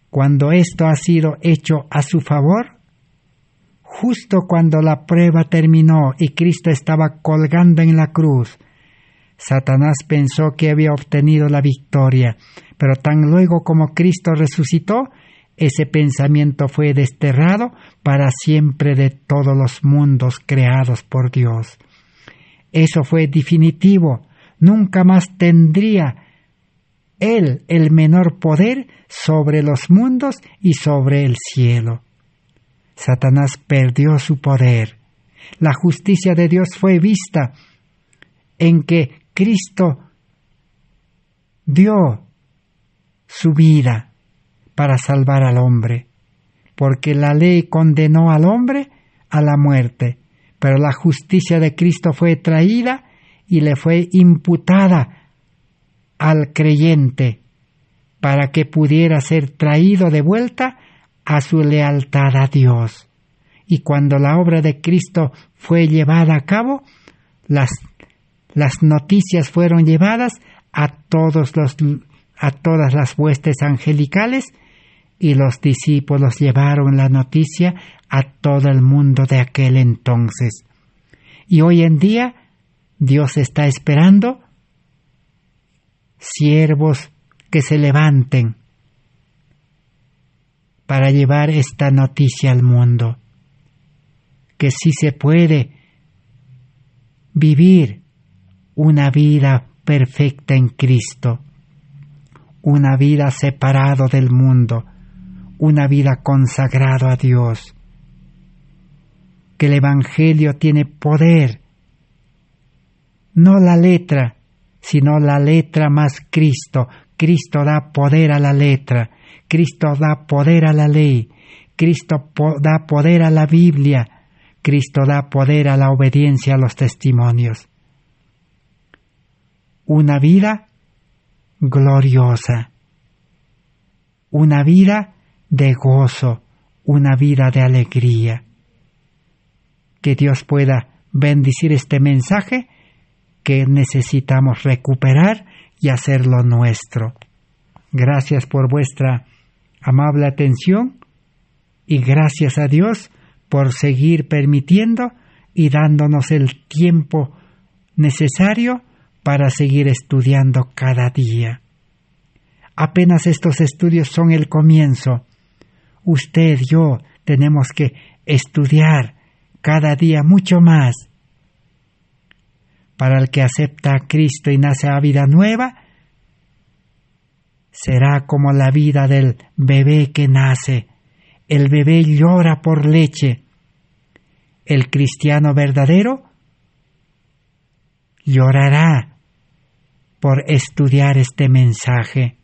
cuando esto ha sido hecho a su favor? Justo cuando la prueba terminó y Cristo estaba colgando en la cruz, Satanás pensó que había obtenido la victoria, pero tan luego como Cristo resucitó, ese pensamiento fue desterrado para siempre de todos los mundos creados por Dios. Eso fue definitivo. Nunca más tendría Él el menor poder sobre los mundos y sobre el cielo. Satanás perdió su poder. La justicia de Dios fue vista en que Cristo dio su vida para salvar al hombre, porque la ley condenó al hombre a la muerte, pero la justicia de Cristo fue traída y le fue imputada al creyente para que pudiera ser traído de vuelta a su lealtad a Dios. Y cuando la obra de Cristo fue llevada a cabo, las noticias fueron llevadas a todas las huestes angelicales, y los discípulos llevaron la noticia a todo el mundo de aquel entonces. Y hoy en día Dios está esperando siervos que se levanten para llevar esta noticia al mundo, que sí se puede vivir una vida perfecta en Cristo, una vida separado del mundo, una vida consagrado a Dios, que el Evangelio tiene poder, no la letra, sino la letra más Cristo. Cristo da poder a la letra, Cristo da poder a la ley, Cristo da poder a la Biblia, Cristo da poder a la obediencia a los testimonios. Una vida gloriosa, una vida de gozo, una vida de alegría. Que Dios pueda bendecir este mensaje que necesitamos recuperar y hacerlo nuestro. Gracias por vuestra amable atención y gracias a Dios por seguir permitiendo y dándonos el tiempo necesario para seguir estudiando cada día. Apenas estos estudios son el comienzo. Usted, yo, tenemos que estudiar cada día mucho más. Para el que acepta a Cristo y nace a vida nueva, será como la vida del bebé que nace. El bebé llora por leche. El cristiano verdadero llorará por estudiar este mensaje.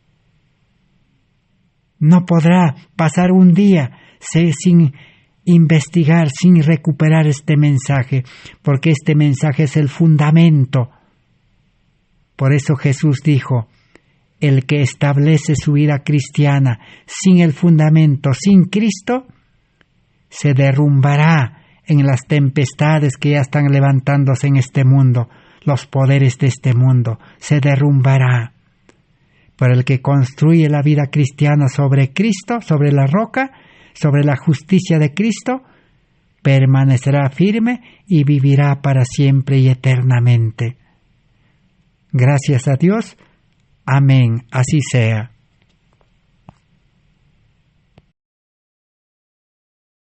No podrá pasar un día sin investigar, sin recuperar este mensaje, porque este mensaje es el fundamento. Por eso Jesús dijo, el que establece su vida cristiana sin el fundamento, sin Cristo, se derrumbará en las tempestades que ya están levantándose en este mundo, los poderes de este mundo, se derrumbará. Pero el que construye la vida cristiana sobre Cristo, sobre la roca, sobre la justicia de Cristo, permanecerá firme y vivirá para siempre y eternamente. Gracias a Dios. Amén. Así sea.